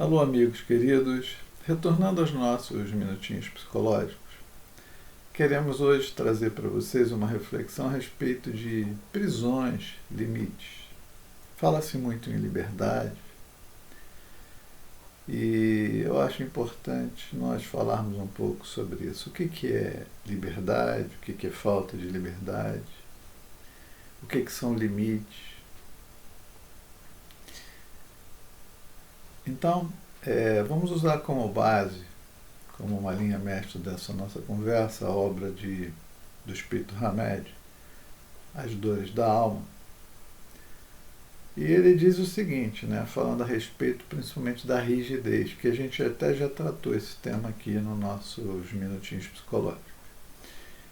Alô, amigos queridos, retornando aos nossos minutinhos psicológicos, queremos hoje trazer para vocês uma reflexão a respeito de prisões, limites. Fala-se muito em liberdade e eu acho importante nós falarmos um pouco sobre isso. O que é liberdade, o que é falta de liberdade, o que são limites. Então, vamos usar como base, como uma linha mestra dessa nossa conversa, a obra do Espírito Hamed, As Dores da Alma. E ele diz o seguinte, falando a respeito principalmente da rigidez, que a gente até já tratou esse tema aqui nos nossos minutinhos psicológicos.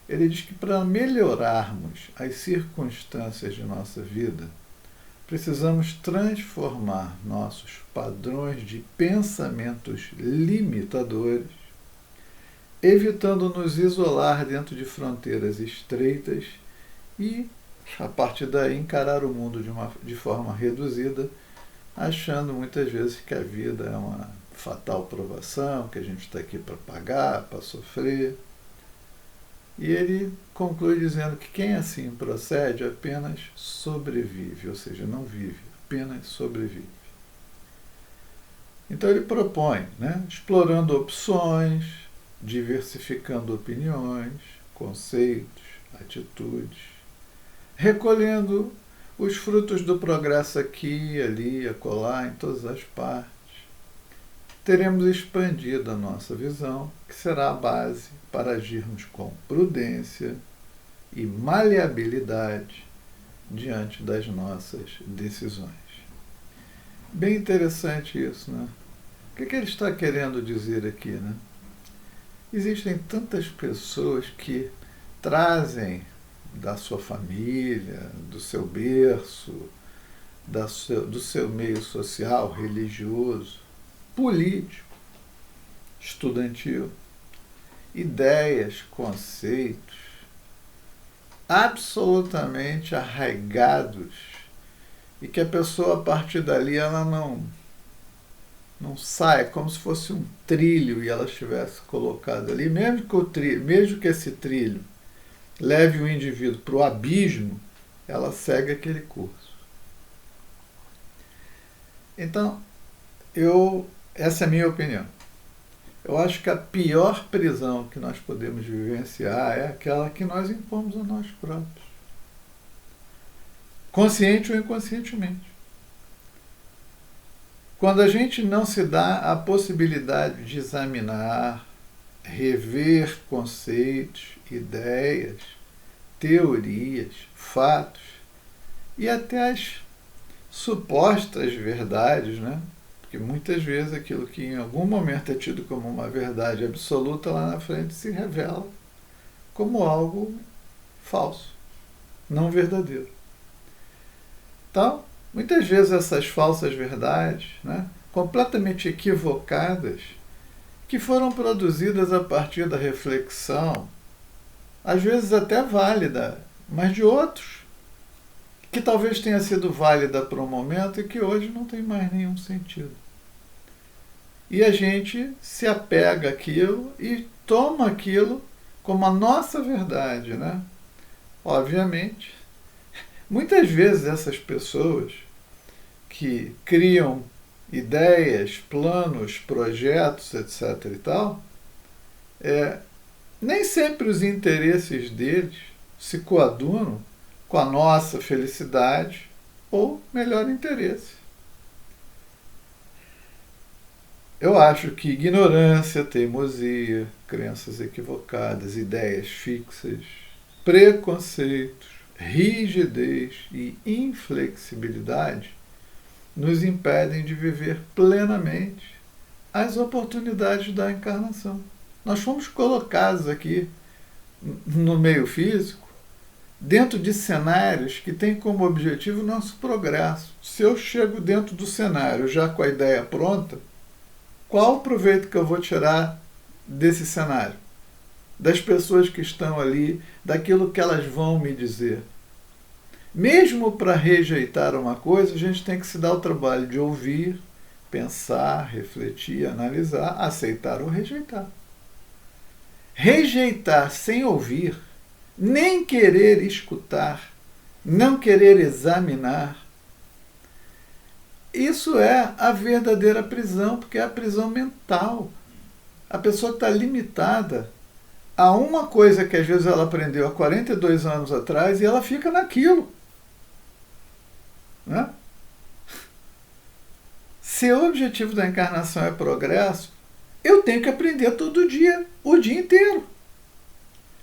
Ele diz que para melhorarmos as circunstâncias de nossa vida, precisamos transformar nossos padrões de pensamentos limitadores, evitando nos isolar dentro de fronteiras estreitas e, a partir daí, encarar o mundo de forma reduzida, achando muitas vezes que a vida é uma fatal provação, que a gente está aqui para pagar, para sofrer. E ele conclui dizendo que quem assim procede apenas sobrevive, ou seja, não vive, apenas sobrevive. Então ele propõe, explorando opções, diversificando opiniões, conceitos, atitudes, recolhendo os frutos do progresso aqui, ali, acolá, em todas as partes, teremos expandido a nossa visão, que será a base para agirmos com prudência e maleabilidade diante das nossas decisões. Bem interessante isso, O que ele está querendo dizer aqui, Existem tantas pessoas que trazem da sua família, do seu berço, do seu meio social, religioso, político, estudantil, ideias, conceitos absolutamente arraigados e que a pessoa a partir dali ela não sai, como se fosse um trilho e ela estivesse colocada ali, mesmo que esse trilho leve o indivíduo para o abismo, ela segue aquele curso. Então, essa é a minha opinião. Eu acho que a pior prisão que nós podemos vivenciar é aquela que nós impomos a nós próprios. Consciente ou inconscientemente. Quando a gente não se dá a possibilidade de examinar, rever conceitos, ideias, teorias, fatos e até as supostas verdades, Porque muitas vezes aquilo que em algum momento é tido como uma verdade absoluta, lá na frente se revela como algo falso, não verdadeiro. Então, muitas vezes essas falsas verdades, completamente equivocadas, que foram produzidas a partir da reflexão, às vezes até válida, mas de outros, que talvez tenha sido válida por um momento e que hoje não tem mais nenhum sentido. E a gente se apega àquilo e toma aquilo como a nossa verdade, Obviamente, muitas vezes essas pessoas que criam ideias, planos, projetos, etc. e tal, nem sempre os interesses deles se coadunam com a nossa felicidade ou melhor interesse. Eu acho que ignorância, teimosia, crenças equivocadas, ideias fixas, preconceitos, rigidez e inflexibilidade nos impedem de viver plenamente as oportunidades da encarnação. Nós fomos colocados aqui no meio físico dentro de cenários que têm como objetivo o nosso progresso. Se eu chego dentro do cenário já com a ideia pronta, qual o proveito que eu vou tirar desse cenário? Das pessoas que estão ali, daquilo que elas vão me dizer. Mesmo para rejeitar uma coisa, a gente tem que se dar o trabalho de ouvir, pensar, refletir, analisar, aceitar ou rejeitar. Rejeitar sem ouvir, nem querer escutar, não querer examinar, isso é a verdadeira prisão, porque é a prisão mental. A pessoa está limitada a uma coisa que às vezes ela aprendeu há 42 anos atrás e ela fica naquilo. Né? Se o objetivo da encarnação é progresso, eu tenho que aprender todo dia, o dia inteiro.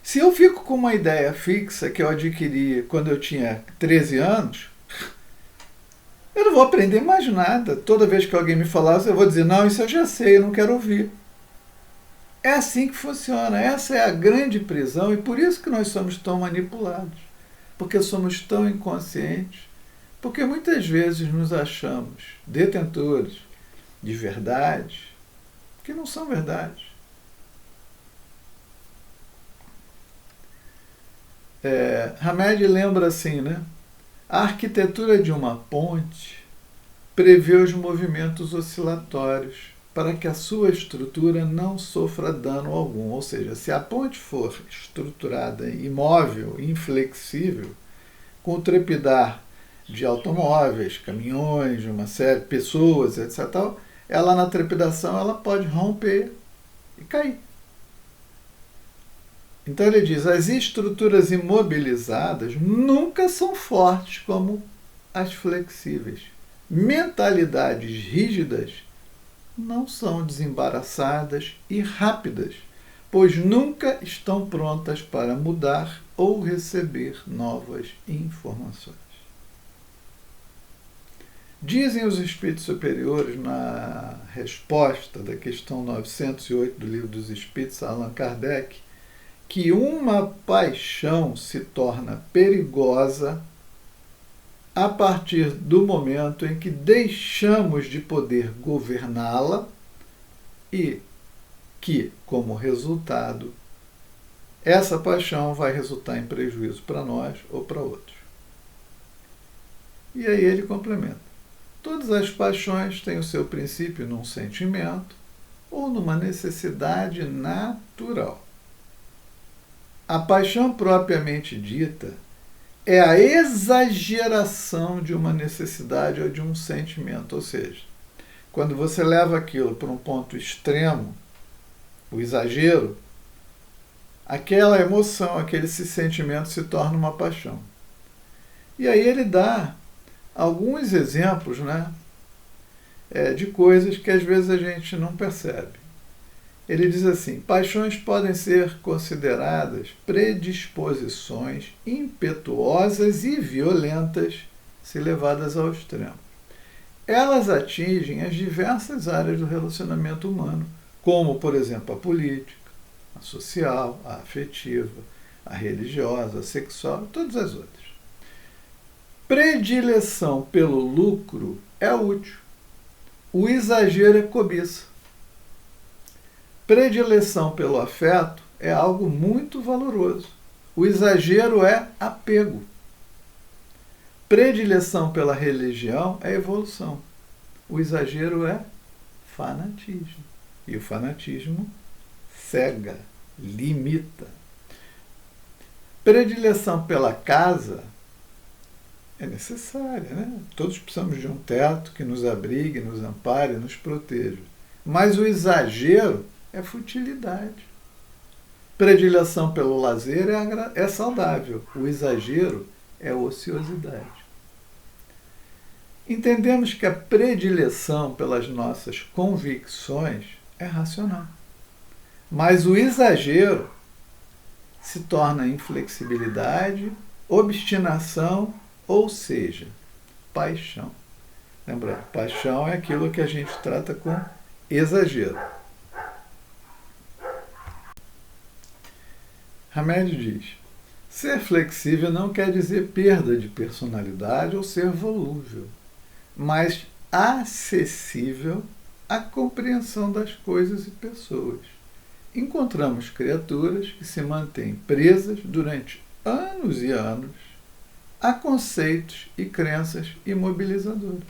Se eu fico com uma ideia fixa que eu adquiri quando eu tinha 13 anos, eu não vou aprender mais nada. Toda vez que alguém me falar, eu vou dizer, não, isso eu já sei, eu não quero ouvir. É assim que funciona. Essa é a grande prisão e por isso que nós somos tão manipulados. Porque somos tão inconscientes. Porque muitas vezes nos achamos detentores de verdades que não são verdades. Hamed lembra assim, né? A arquitetura de uma ponte prevê os movimentos oscilatórios para que a sua estrutura não sofra dano algum. Ou seja, se a ponte for estruturada imóvel, inflexível, com o trepidar de automóveis, caminhões, de uma série de pessoas, etc., ela na trepidação ela pode romper e cair. Então ele diz, as estruturas imobilizadas nunca são fortes como as flexíveis. Mentalidades rígidas não são desembaraçadas e rápidas, pois nunca estão prontas para mudar ou receber novas informações. Dizem os espíritos superiores na resposta da questão 908 do Livro dos Espíritos, Allan Kardec, que uma paixão se torna perigosa a partir do momento em que deixamos de poder governá-la e que, como resultado, essa paixão vai resultar em prejuízo para nós ou para outros. E aí ele complementa. Todas as paixões têm o seu princípio num sentimento ou numa necessidade natural. A paixão propriamente dita é a exageração de uma necessidade ou de um sentimento. Ou seja, quando você leva aquilo para um ponto extremo, o exagero, aquela emoção, aquele sentimento se torna uma paixão. E aí ele dá alguns exemplos, né, de coisas que às vezes a gente não percebe. Ele diz assim, paixões podem ser consideradas predisposições impetuosas e violentas se levadas ao extremo. Elas atingem as diversas áreas do relacionamento humano, como, por exemplo, a política, a social, a afetiva, a religiosa, a sexual e todas as outras. Predileção pelo lucro é útil. O exagero é cobiça. Predileção pelo afeto é algo muito valoroso. O exagero é apego. Predileção pela religião é evolução. O exagero é fanatismo. E o fanatismo cega, limita. Predileção pela casa é necessária, né? Todos precisamos de um teto que nos abrigue, nos ampare, nos proteja. Mas o exagero é futilidade. Predileção pelo lazer é saudável. O exagero é ociosidade. Entendemos que a predileção pelas nossas convicções é racional. Mas o exagero se torna inflexibilidade, obstinação, ou seja, paixão. Lembrando, paixão é aquilo que a gente trata com exagero. Hamed diz, ser flexível não quer dizer perda de personalidade ou ser volúvel, mas acessível à compreensão das coisas e pessoas. Encontramos criaturas que se mantêm presas durante anos e anos a conceitos e crenças imobilizadoras.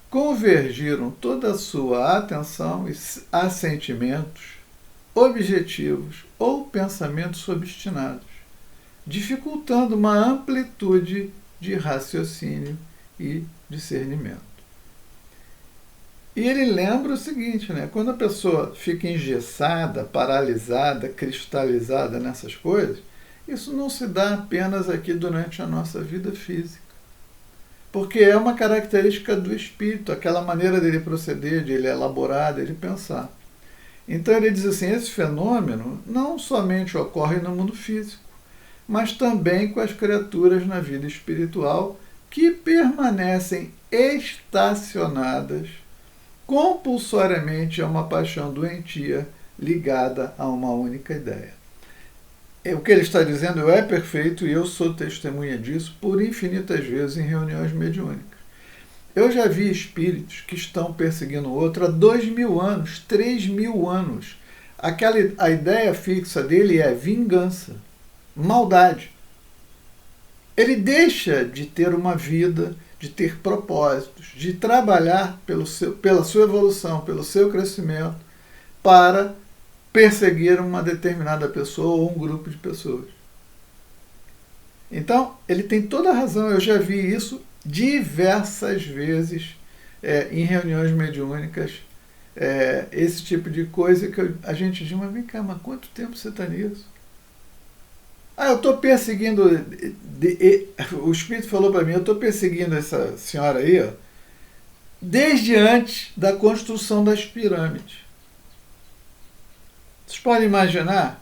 convergiram toda a sua atenção a sentimentos, objetivos ou pensamentos obstinados, dificultando uma amplitude de raciocínio e discernimento. E ele lembra o seguinte, né? Quando a pessoa fica engessada, paralisada, cristalizada nessas coisas, isso não se dá apenas aqui durante a nossa vida física. Porque é uma característica do espírito, aquela maneira dele proceder, de ele elaborar, dele pensar. Então ele diz assim, esse fenômeno não somente ocorre no mundo físico, mas também com as criaturas na vida espiritual que permanecem estacionadas compulsoriamente a uma paixão doentia ligada a uma única ideia. O que ele está dizendo é perfeito e eu sou testemunha disso por infinitas vezes em reuniões mediúnicas. Eu já vi espíritos que estão perseguindo o outro há 2.000 anos, 3.000 anos. A ideia fixa dele é vingança, maldade. Ele deixa de ter uma vida, de ter propósitos, de trabalhar pela sua evolução, pelo seu crescimento, para perseguir uma determinada pessoa ou um grupo de pessoas. Então, ele tem toda a razão. Eu já vi isso diversas vezes em reuniões mediúnicas, esse tipo de coisa que a gente diz, mas vem cá, mas quanto tempo você está nisso? Eu estou perseguindo, o Espírito falou para mim, eu estou perseguindo essa senhora aí, ó, desde antes da construção das pirâmides. Vocês podem imaginar?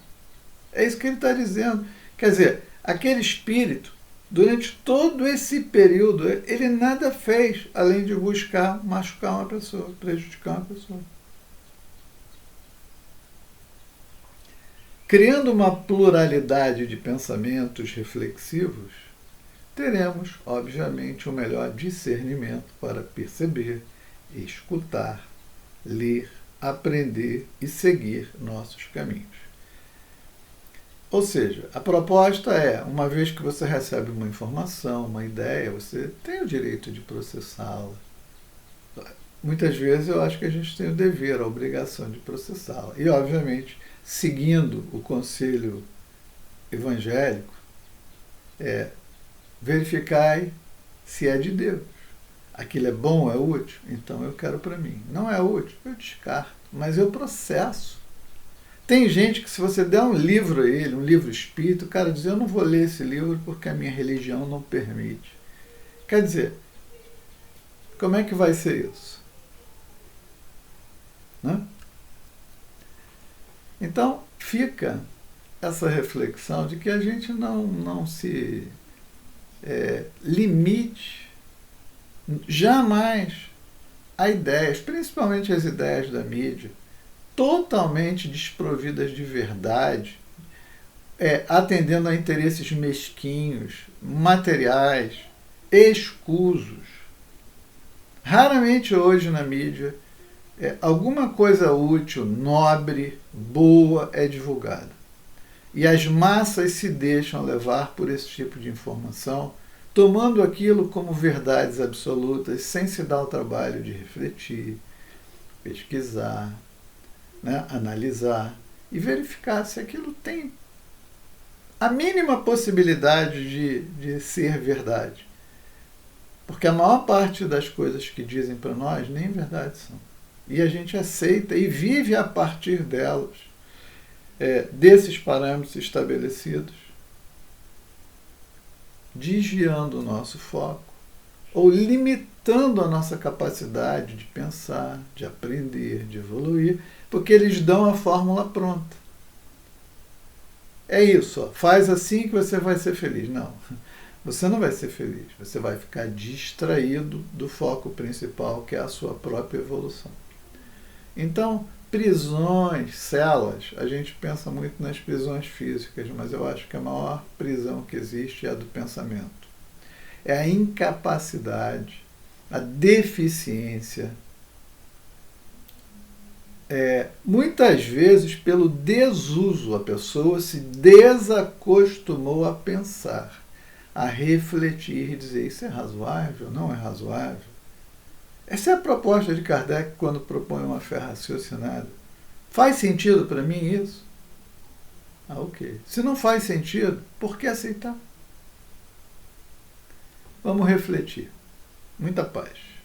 É isso que ele está dizendo. Quer dizer, aquele espírito, durante todo esse período, ele nada fez além de buscar machucar uma pessoa, prejudicar uma pessoa. Criando uma pluralidade de pensamentos reflexivos, teremos, obviamente, um melhor discernimento para perceber, escutar, ler, aprender e seguir nossos caminhos. Ou seja, a proposta é, uma vez que você recebe uma informação, uma ideia, você tem o direito de processá-la. Muitas vezes eu acho que a gente tem o dever, a obrigação de processá-la. E, obviamente, seguindo o conselho evangélico, verificai se é de Deus. Aquilo é bom, é útil? Então eu quero para mim. Não é útil? Eu descarto. Mas eu processo. Tem gente que se você der um livro a ele, um livro espírita, o cara diz, eu não vou ler esse livro porque a minha religião não permite. Quer dizer, como é que vai ser isso? Né? Então, fica essa reflexão de que a gente não se limite jamais a ideias, principalmente as ideias da mídia, totalmente desprovidas de verdade, atendendo a interesses mesquinhos, materiais, escusos. Raramente hoje na mídia alguma coisa útil, nobre, boa é divulgada. E as massas se deixam levar por esse tipo de informação, tomando aquilo como verdades absolutas, sem se dar o trabalho de refletir, pesquisar, analisar e verificar se aquilo tem a mínima possibilidade de ser verdade. Porque a maior parte das coisas que dizem para nós nem verdade são. E a gente aceita e vive a partir delas, desses parâmetros estabelecidos, desviando o nosso foco ou limitando a nossa capacidade de pensar, de aprender, de evoluir, porque eles dão a fórmula pronta. É isso, ó, faz assim que você vai ser feliz. Não, você não vai ser feliz, você vai ficar distraído do foco principal, que é a sua própria evolução. Então, prisões, celas, a gente pensa muito nas prisões físicas, mas eu acho que a maior prisão que existe é a do pensamento. É a incapacidade, a deficiência, muitas vezes pelo desuso, a pessoa se desacostumou a pensar, a refletir e dizer, isso é razoável, não é razoável? Essa é a proposta de Kardec quando propõe uma fé raciocinada. Faz sentido para mim isso? Ah, ok. Se não faz sentido, por que aceitar? Vamos refletir. Muita paz.